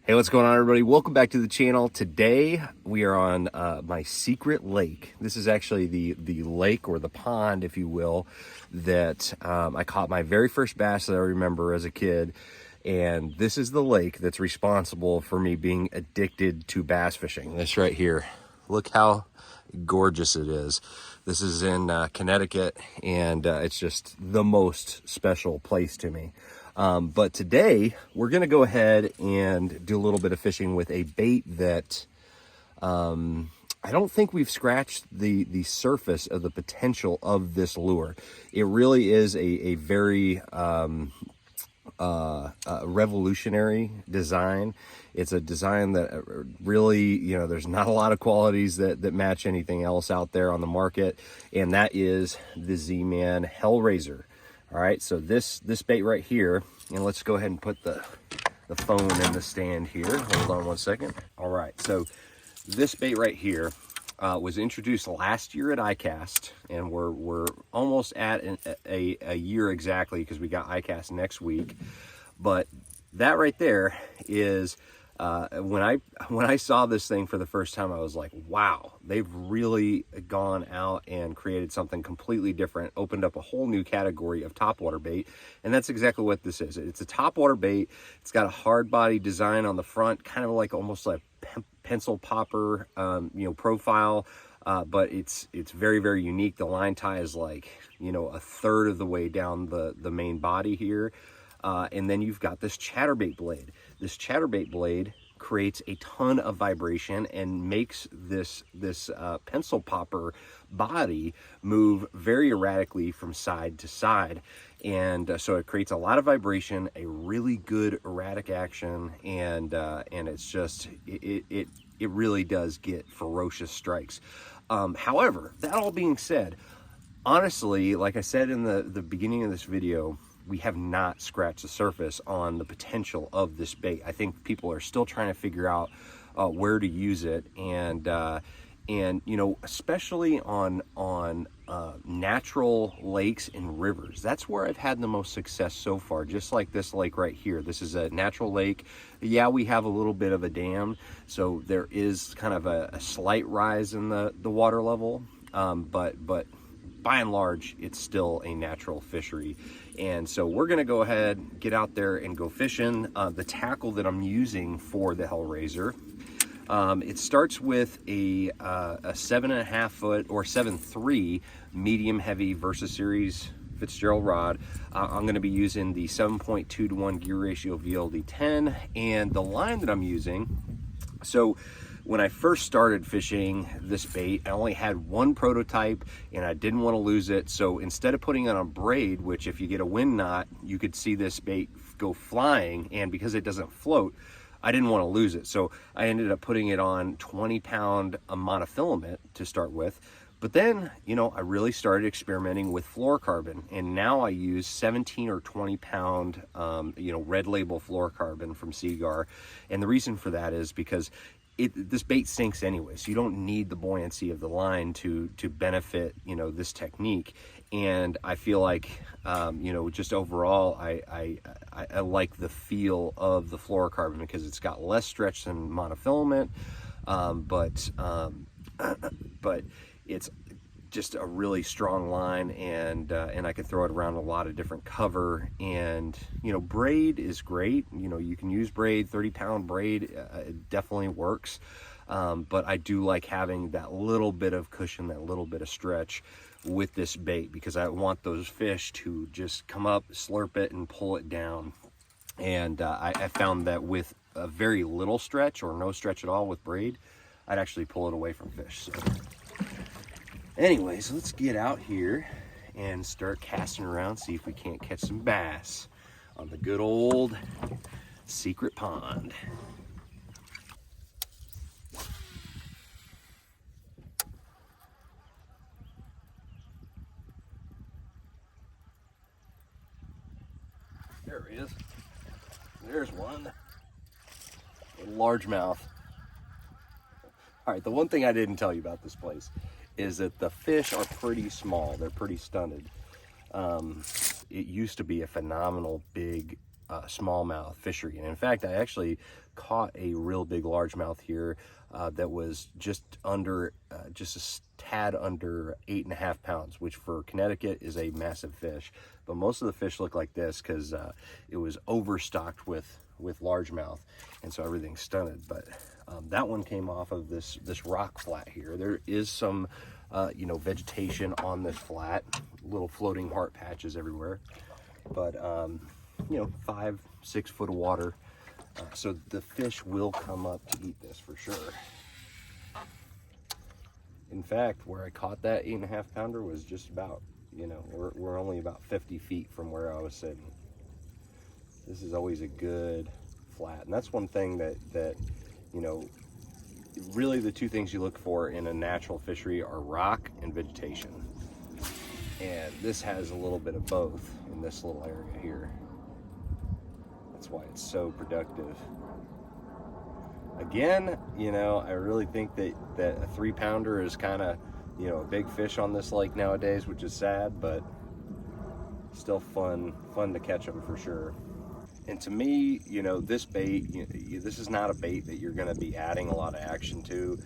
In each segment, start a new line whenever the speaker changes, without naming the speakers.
Hey, what's going on, everybody? Welcome back to the channel. Today we are on my secret lake. This is actually the lake, or the pond, if you will, that I caught my very first bass that I remember as a kid. And this is the lake that's responsible for me being addicted to bass fishing. This right here. Look how gorgeous it is. This is in Connecticut, and it's just the most special place to me. But today we're going to go ahead and do a little bit of fishing with a bait that I don't think we've scratched the surface of the potential of this lure. It really is a very revolutionary design. It's a design that really, there's not a lot of qualities that match anything else out there on the market, and that is the Z-Man Hellraizer. All right, so this bait right here, and let's go ahead and put the phone in the stand here. Hold on one second. All right, so this bait right here was introduced last year at ICAST, and we're almost at a year exactly, because we got ICAST next week. But that right there is when I saw this thing for the first time, I was like, wow, they've really gone out and created something completely different, opened up a whole new category of topwater bait. And that's exactly what this is. It's a topwater bait. It's got a hard body design on the front, kind of like almost like pencil popper, profile. But it's very, very unique. The line tie is like, a third of the way down the main body here. And then you've got this chatterbait blade. This chatterbait blade creates a ton of vibration and makes this pencil popper body move very erratically from side to side. And so it creates a lot of vibration, a really good erratic action, and it's just, it really does get ferocious strikes. However, that all being said, honestly, like I said in the beginning of this video, we have not scratched the surface on the potential of this bait. I think people are still trying to figure out where to use it, and especially on natural lakes and rivers. That's where I've had the most success so far. Just like this lake right here. This is a natural lake. Yeah, we have a little bit of a dam, so there is kind of a slight rise in the water level, but by and large, it's still a natural fishery. And so we're gonna go ahead, get out there and go fishing. The tackle that I'm using for the Hellraizer, it starts with a 7.5 foot or 7.3 medium heavy Versa Series Fitzgerald rod. I'm gonna be using the 7.2 to 1 gear ratio VLD 10, and the line that I'm using, so when I first started fishing this bait, I only had one prototype and I didn't want to lose it. So instead of putting it on a braid, which if you get a wind knot, you could see this bait go flying, and because it doesn't float, I didn't want to lose it. So I ended up putting it on 20-pound monofilament to start with. But then, I really started experimenting with fluorocarbon, and now I use 17 or 20-pound, red label fluorocarbon from Seagar. And the reason for that is because this bait sinks anyway, so you don't need the buoyancy of the line to benefit, this technique. And I feel like, just overall, I like the feel of the fluorocarbon because it's got less stretch than monofilament, but it's just a really strong line, and I can throw it around a lot of different cover. And braid is great. You can use braid. 30-pound braid, it definitely works, but I do like having that little bit of cushion, that little bit of stretch with this bait, because I want those fish to just come up, slurp it, and pull it down. And I found that with a very little stretch or no stretch at all with braid, I'd actually pull it away from fish. So anyways, let's get out here and start casting around, see if we can't catch some bass on the good old secret pond. There he is. There's one. A largemouth. All right, the one thing I didn't tell you about this place is that the fish are pretty small. They're pretty stunted. It used to be a phenomenal big smallmouth fishery. And in fact, I actually caught a real big largemouth here that was just under, just a tad under 8.5 pounds, which for Connecticut is a massive fish. But most of the fish look like this because it was overstocked with largemouth, and so everything's stunted. But that one came off of this rock flat here. There is some you know, vegetation on this flat, little floating heart patches everywhere, but you know, 5-6 foot of water, so the fish will come up to eat this for sure. In fact, where I caught that 8.5 pounder was just about, you know, we're only about 50 feet from where I was sitting. This is always a good flat, and that's one thing that you know, really the two things you look for in a natural fishery are rock and vegetation, and this has a little bit of both in this little area here. That's why it's so productive. Again, you know, I really think that a 3-pounder is kind of, you know, a big fish on this lake nowadays, which is sad, but still fun to catch them for sure. And to me, you know, this bait, this is not a bait that you're going to be adding a lot of action to.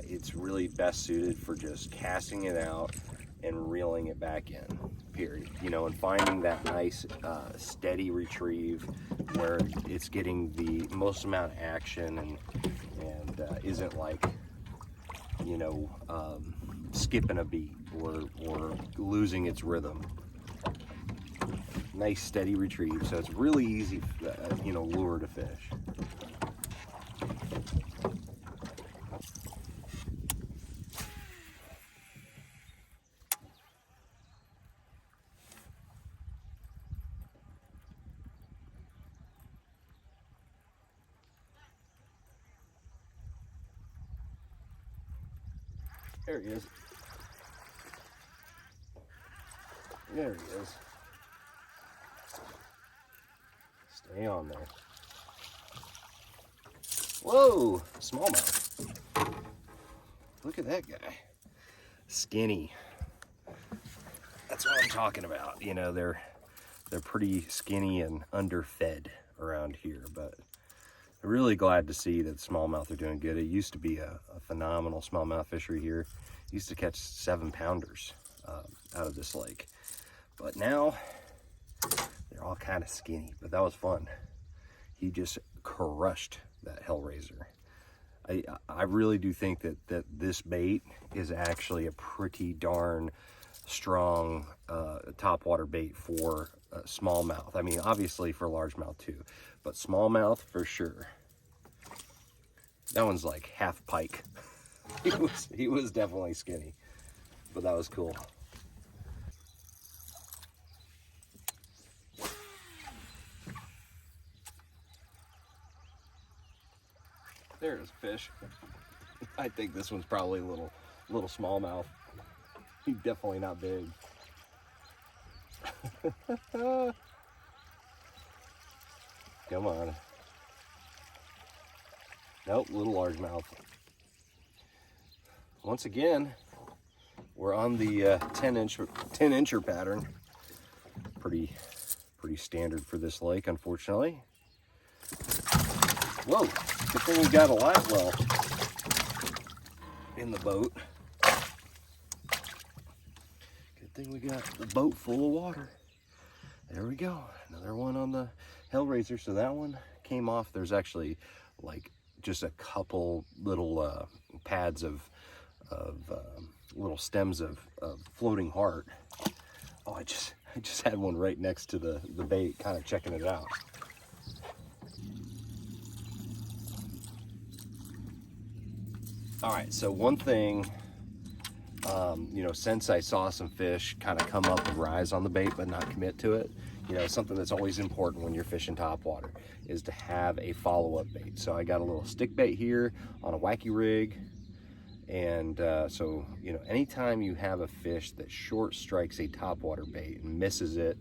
It's really best suited for just casting it out and reeling it back in, period. You know, and finding that nice steady retrieve where it's getting the most amount of action and isn't like, you know, skipping a beat or losing its rhythm. Nice steady retrieve, so it's really easy, you know, lure to fish. There he is. There he is. Stay on there. Whoa, smallmouth. Look at that guy. Skinny. That's what I'm talking about. You know, they're pretty skinny and underfed around here, but I'm really glad to see that smallmouth are doing good. It used to be a phenomenal smallmouth fishery here. Used to catch 7-pounders out of this lake, but now they're all kind of skinny. But that was fun. He just crushed that Hellraizer. I really do think that this bait is actually a pretty darn strong topwater bait for smallmouth. I mean, obviously for largemouth too, but smallmouth for sure. That one's like half pike. he was definitely skinny, but that was cool. There's a fish. I think this one's probably a little smallmouth. He's definitely not big. Come on. Nope, little largemouth. Once again, we're on the 10-incher pattern. Pretty standard for this lake, unfortunately. Whoa, good thing we got a live well in the boat. Good thing we got the boat full of water. There we go, another one on the Hellraizer. So that one came off. There's actually like just a couple little pads of little stems of floating heart. Oh, I just had one right next to the bait, kind of checking it out. All right, so one thing, you know, since I saw some fish kind of come up and rise on the bait but not commit to it, you know, something that's always important when you're fishing topwater is to have a follow-up bait. So I got a little stick bait here on a wacky rig, and so, you know, anytime you have a fish that short strikes a topwater bait and misses it,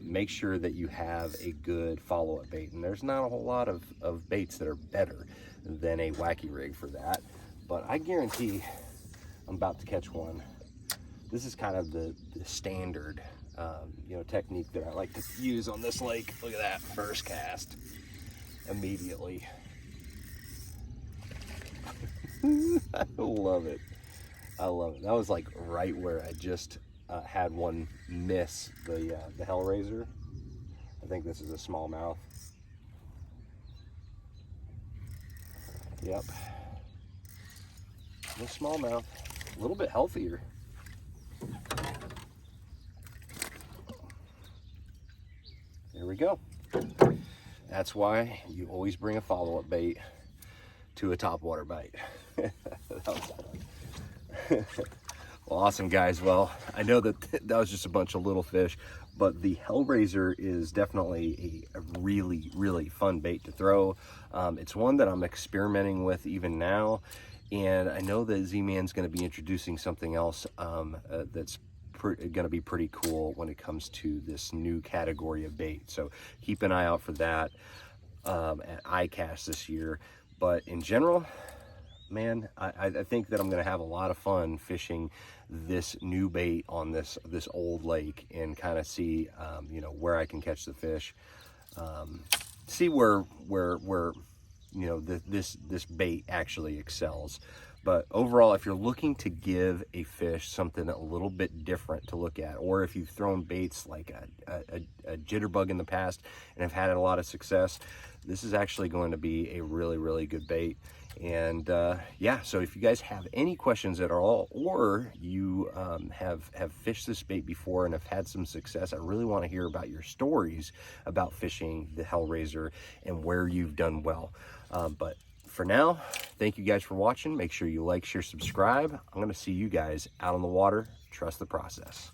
make sure that you have a good follow-up bait. And there's not a whole lot of baits that are better than a wacky rig for that, but I guarantee I'm about to catch one. This is kind of the standard you know, technique that I like to use on this lake. Look at that first cast. immediately. I love it. I love it. That was like right where I just had one miss the Hellraizer. I think this is a smallmouth. Yep. A smallmouth, a little bit healthier. There we go. That's why you always bring a follow-up bait to a topwater bite. That was fun. Well, awesome, guys. Well, I know that that was just a bunch of little fish, but the Hellraizer is definitely a really, really fun bait to throw. It's one that I'm experimenting with even now, and I know that Z-Man's going to be introducing something else that's going to be pretty cool when it comes to this new category of bait. So keep an eye out for that at iCast this year. But in general, man, I think that I'm going to have a lot of fun fishing this new bait on this old lake and kind of see, you know, where I can catch the fish, see where you know, this bait actually excels. But overall, if you're looking to give a fish something a little bit different to look at, or if you've thrown baits like a jitterbug in the past and have had a lot of success, this is actually going to be a really, really good bait. And yeah, so if you guys have any questions at all, or you have fished this bait before and have had some success, I really want to hear about your stories about fishing the Hellraizer and where you've done well. But for now, thank you guys for watching. Make sure you like, share, subscribe. I'm going to see you guys out on the water. Trust the process.